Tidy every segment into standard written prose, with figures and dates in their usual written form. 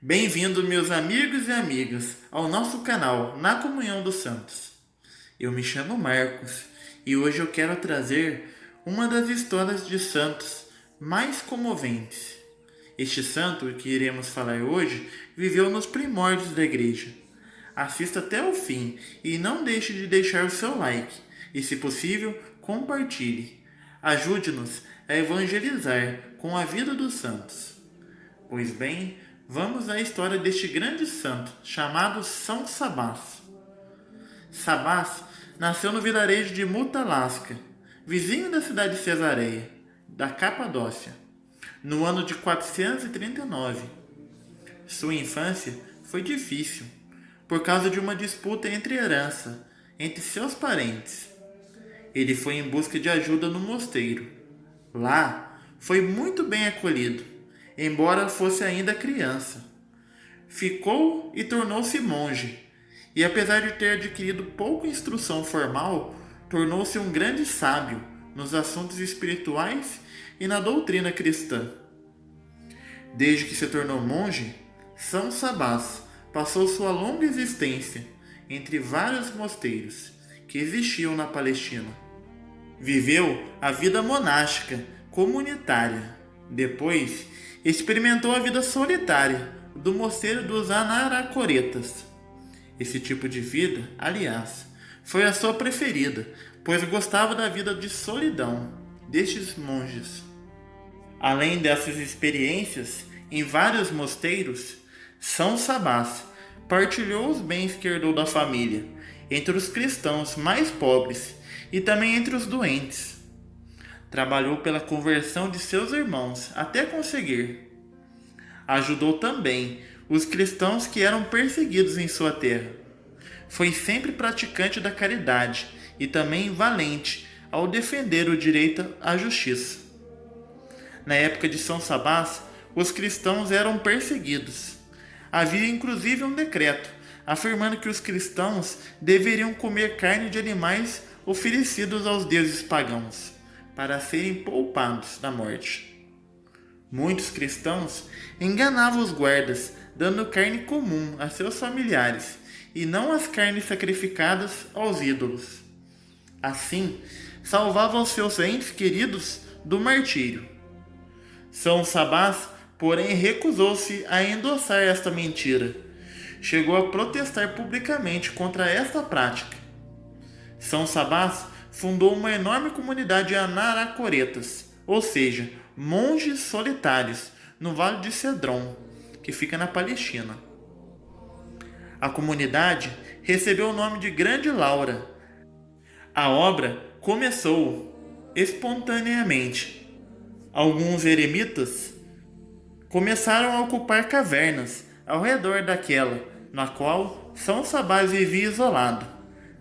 Bem-vindo, meus amigos e amigas, ao nosso canal Na Comunhão dos Santos. Eu me chamo Marcos e hoje eu quero trazer uma das histórias de santos mais comoventes. Este santo que iremos falar hoje viveu nos primórdios da igreja. Assista até o fim e não deixe de deixar o seu like e, se possível, compartilhe. Ajude-nos a evangelizar com a vida dos santos. Pois bem, vamos à história deste grande santo, chamado São Sabás. Sabás nasceu no vilarejo de Mutalasca, vizinho da cidade de Cesareia, da Capadócia, no ano de 439. Sua infância foi difícil, por causa de uma disputa entre herança entre seus parentes. Ele foi em busca de ajuda no mosteiro. Lá, foi muito bem acolhido, embora fosse ainda criança. Ficou e tornou-se monge, e apesar de ter adquirido pouca instrução formal, tornou-se um grande sábio nos assuntos espirituais e na doutrina cristã. Desde que se tornou monge, São Sabás passou sua longa existência entre vários mosteiros que existiam na Palestina. Viveu a vida monástica, comunitária. Depois, experimentou a vida solitária do mosteiro dos Anaracoretas. Esse tipo de vida, aliás, foi a sua preferida, pois gostava da vida de solidão destes monges. Além dessas experiências em vários mosteiros, São Sabás partilhou os bens que herdou da família entre os cristãos mais pobres e também entre os doentes. Trabalhou pela conversão de seus irmãos até conseguir. Ajudou também os cristãos que eram perseguidos em sua terra. Foi sempre praticante da caridade e também valente ao defender o direito à justiça. Na época de São Sabás, os cristãos eram perseguidos. Havia inclusive um decreto afirmando que os cristãos deveriam comer carne de animais oferecidos aos deuses pagãos, para serem poupados da morte. Muitos cristãos enganavam os guardas, dando carne comum a seus familiares e não as carnes sacrificadas aos ídolos. Assim, salvavam seus entes queridos do martírio. São Sabás, porém, recusou-se a endossar esta mentira. Chegou a protestar publicamente contra esta prática. São Sabás fundou uma enorme comunidade de Anaracoretas, ou seja, monges solitários, no Vale de Cedron, que fica na Palestina. A comunidade recebeu o nome de Grande Laura. A obra começou espontaneamente. Alguns eremitas começaram a ocupar cavernas ao redor daquela, na qual São Sabás vivia isolado,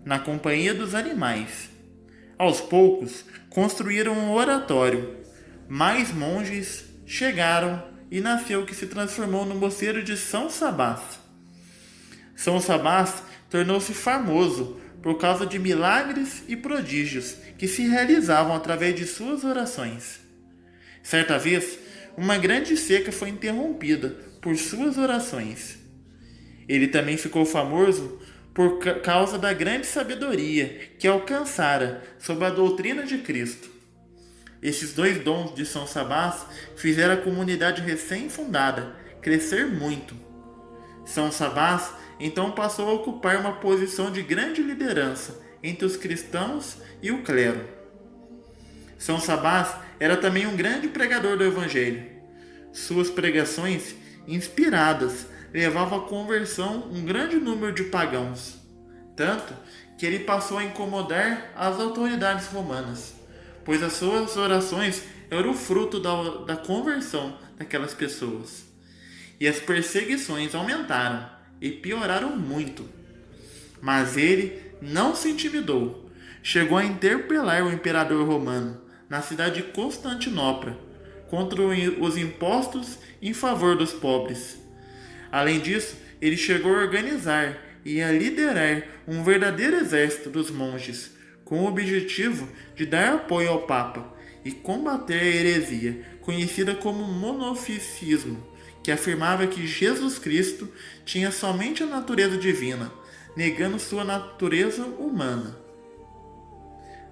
na companhia dos animais. Aos poucos, construíram um oratório. Mais monges chegaram e nasceu o que se transformou no mosteiro de São Sabás. São Sabás tornou-se famoso por causa de milagres e prodígios que se realizavam através de suas orações. Certa vez, uma grande seca foi interrompida por suas orações. Ele também ficou famoso por causa da grande sabedoria que alcançara sob a doutrina de Cristo. Estes dois dons de São Sabás fizeram a comunidade recém-fundada crescer muito. São Sabás então passou a ocupar uma posição de grande liderança entre os cristãos e o clero. São Sabás era também um grande pregador do Evangelho. Suas pregações, inspiradas, levavam à conversão um grande número de pagãos, tanto que ele passou a incomodar as autoridades romanas, pois as suas orações eram o fruto da conversão daquelas pessoas. E as perseguições aumentaram e pioraram muito. Mas ele não se intimidou. Chegou a interpelar o imperador romano na cidade de Constantinopla contra os impostos em favor dos pobres. Além disso, ele chegou a organizar e a liderar um verdadeiro exército dos monges, com o objetivo de dar apoio ao Papa e combater a heresia, conhecida como monofisismo, que afirmava que Jesus Cristo tinha somente a natureza divina, negando sua natureza humana.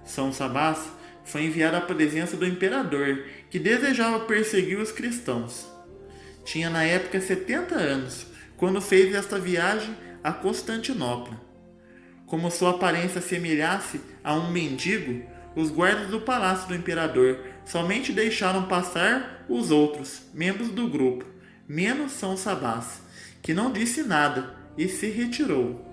São Sabás foi enviado à presença do imperador, que desejava perseguir os cristãos. Tinha na época 70 anos, quando fez esta viagem a Constantinopla. Como sua aparência semelhasse a um mendigo, os guardas do palácio do imperador somente deixaram passar os outros membros do grupo, menos São Sabás, que não disse nada e se retirou.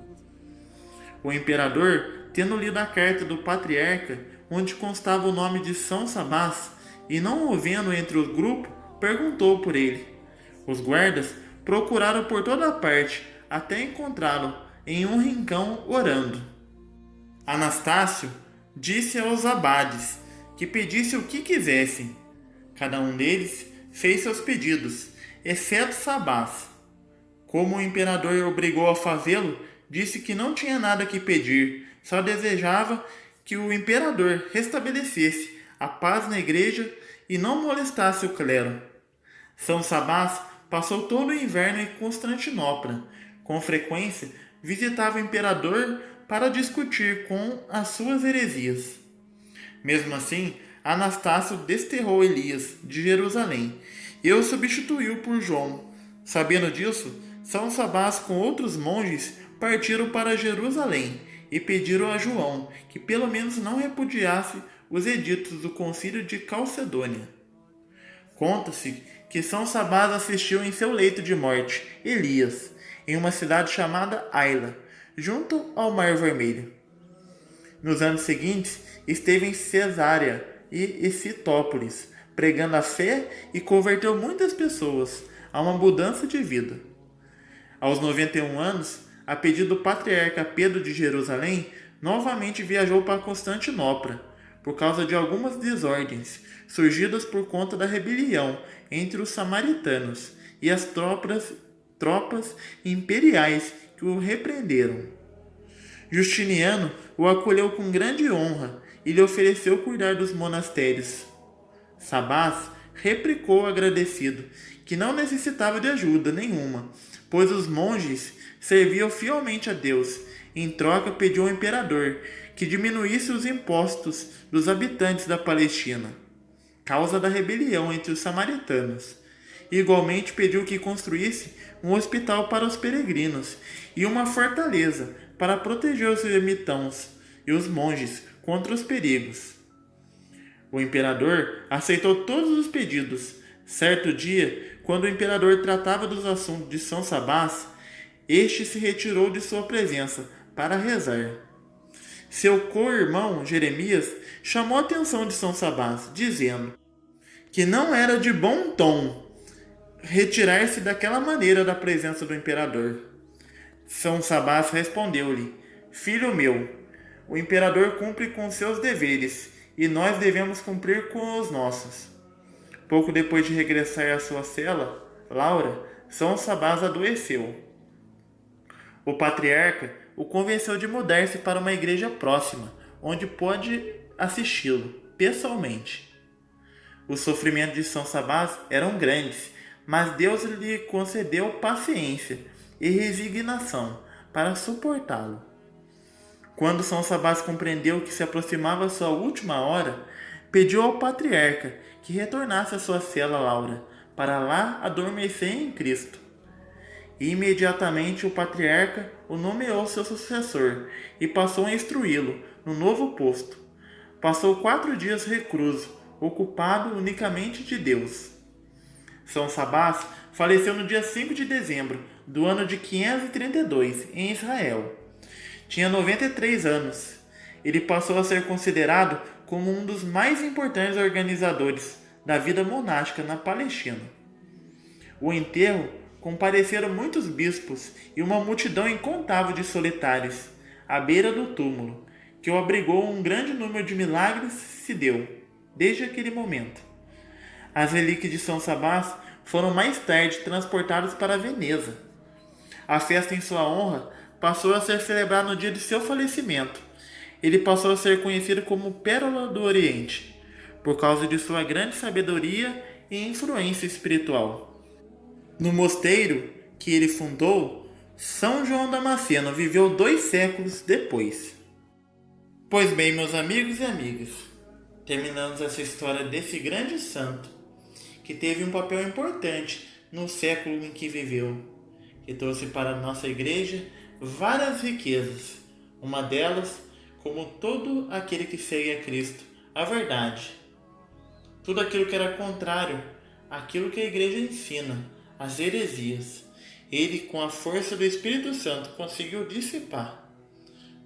O imperador, tendo lido a carta do patriarca, onde constava o nome de São Sabás, e não o vendo entre o grupo, perguntou por ele. Os guardas procuraram por toda parte, até encontrá-lo em um rincão orando. Anastácio disse aos abades que pedisse o que quisessem. Cada um deles fez seus pedidos, exceto Sabás. Como o imperador obrigou a fazê-lo, disse que não tinha nada que pedir, só desejava que o imperador restabelecesse a paz na igreja e não molestasse o clero. São Sabás passou todo o inverno em Constantinopla. Com frequência, visitava o imperador para discutir com as suas heresias. Mesmo assim, Anastácio desterrou Elias de Jerusalém e o substituiu por João. Sabendo disso, São Sabás com outros monges partiram para Jerusalém e pediram a João que pelo menos não repudiasse os editos do concílio de Calcedônia. Conta-se que São Sabás assistiu em seu leito de morte Elias, em uma cidade chamada Aila, junto ao Mar Vermelho. Nos anos seguintes, esteve em Cesárea e Escitópolis, pregando a fé e converteu muitas pessoas a uma mudança de vida. Aos 91 anos, a pedido do patriarca Pedro de Jerusalém, novamente viajou para Constantinopla, por causa de algumas desordens surgidas por conta da rebelião entre os samaritanos e as tropas imperiais que o repreenderam. Justiniano o acolheu com grande honra e lhe ofereceu cuidar dos monastérios. Sabás replicou agradecido que não necessitava de ajuda nenhuma, pois os monges serviam fielmente a Deus. Em troca, pediu ao imperador que diminuísse os impostos dos habitantes da Palestina, causa da rebelião entre os samaritanos. Igualmente pediu que construísse um hospital para os peregrinos e uma fortaleza para proteger os ermitãos e os monges contra os perigos. O imperador aceitou todos os pedidos. Certo dia, quando o imperador tratava dos assuntos de São Sabás, este se retirou de sua presença para rezar. Seu co-irmão Jeremias chamou a atenção de São Sabás, dizendo que não era de bom tom retirar-se daquela maneira da presença do imperador. São Sabás respondeu-lhe: Filho meu, o imperador cumpre com seus deveres e nós devemos cumprir com os nossos. Pouco depois de regressar à sua cela, Laura, São Sabás adoeceu. O patriarca o convenceu de mudar-se para uma igreja próxima, onde pôde assisti-lo pessoalmente. Os sofrimentos de São Sabás eram grandes, mas Deus lhe concedeu paciência e resignação para suportá-lo. Quando São Sabás compreendeu que se aproximava sua última hora, pediu ao patriarca que retornasse à sua cela Laura, para lá adormecer em Cristo. E imediatamente o patriarca o nomeou seu sucessor e passou a instruí-lo no novo posto. Passou 4 dias recluso, ocupado unicamente de Deus. São Sabás faleceu no dia 5 de dezembro do ano de 532, em Israel. Tinha 93 anos. Ele passou a ser considerado como um dos mais importantes organizadores da vida monástica na Palestina. O enterro compareceram muitos bispos e uma multidão incontável de solitários à beira do túmulo, que o abrigou um grande número de milagres se deu, desde aquele momento. As relíquias de São Sabás foram mais tarde transportadas para Veneza. A festa em sua honra passou a ser celebrada no dia de seu falecimento. Ele passou a ser conhecido como Pérola do Oriente, por causa de sua grande sabedoria e influência espiritual. No mosteiro que ele fundou, São João Damasceno viveu 2 séculos depois. Pois bem, meus amigos e amigas, terminamos essa história desse grande santo que teve um papel importante no século em que viveu, que trouxe para a nossa igreja várias riquezas, uma delas, como todo aquele que segue a Cristo, a verdade. Tudo aquilo que era contrário àquilo que a igreja ensina, as heresias, ele, com a força do Espírito Santo, conseguiu dissipar.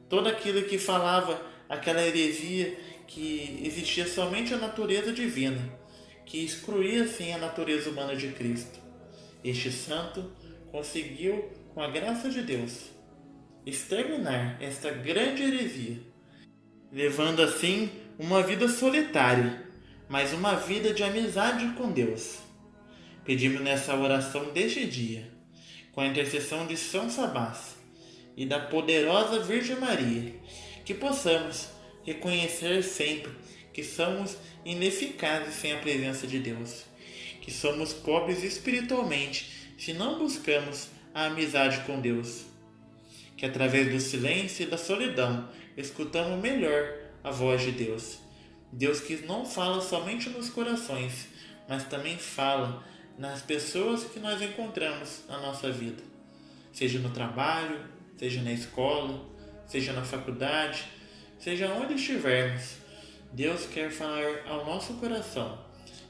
Todo aquilo que falava aquela heresia que existia somente a natureza divina, que excluía assim a natureza humana de Cristo. Este santo conseguiu, com a graça de Deus, exterminar esta grande heresia, levando assim uma vida solitária, mas uma vida de amizade com Deus. Pedimos nessa oração deste dia, com a intercessão de São Sabás e da poderosa Virgem Maria, que possamos reconhecer sempre que somos ineficazes sem a presença de Deus, que somos pobres espiritualmente se não buscamos a amizade com Deus, que através do silêncio e da solidão escutamos melhor a voz de Deus. Deus que não fala somente nos corações, mas também fala nas pessoas que nós encontramos na nossa vida, seja no trabalho, seja na escola, seja na faculdade, seja onde estivermos. Deus quer falar ao nosso coração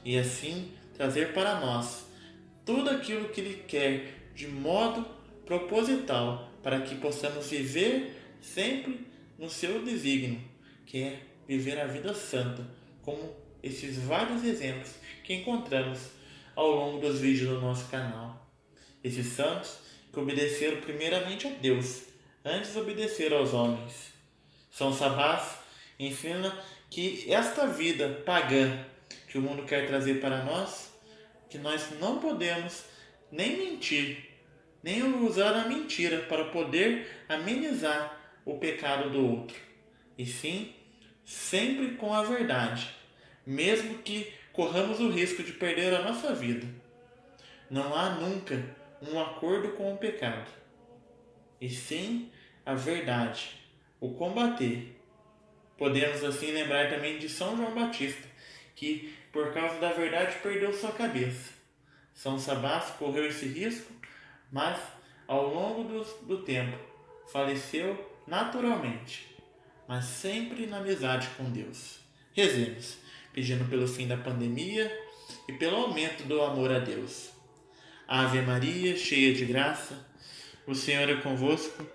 e assim trazer para nós tudo aquilo que Ele quer de modo proposital, para que possamos viver sempre no seu desígnio, que é viver a vida santa, como esses vários exemplos que encontramos ao longo dos vídeos do nosso canal. Esses santos que obedeceram primeiramente a Deus, antes de obedecer aos homens. São Sabás ensina que esta vida pagã que o mundo quer trazer para nós, que nós não podemos nem mentir, nem usar a mentira para poder amenizar o pecado do outro, e sim, sempre com a verdade, mesmo que corramos o risco de perder a nossa vida. Não há nunca um acordo com o pecado, e sim a verdade, o combater. Podemos assim lembrar também de São João Batista, que por causa da verdade perdeu sua cabeça. São Sabás correu esse risco, mas ao longo do tempo faleceu naturalmente, mas sempre na amizade com Deus. Rezemos, pedindo pelo fim da pandemia e pelo aumento do amor a Deus. Ave Maria, cheia de graça, o Senhor é convosco.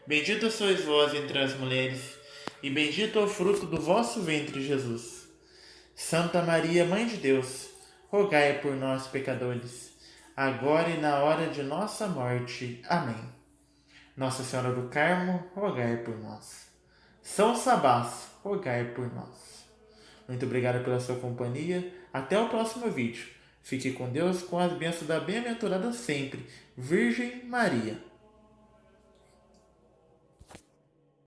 Bendita sois vós entre as mulheres, e bendito é o fruto do vosso ventre, Jesus. Santa Maria, Mãe de Deus, rogai por nós, pecadores, agora e na hora de nossa morte. Amém. Nossa Senhora do Carmo, rogai por nós. São Sabás, rogai por nós. Muito obrigado pela sua companhia. Até o próximo vídeo. Fique com Deus, com as bênçãos da bem-aventurada sempre, Virgem Maria.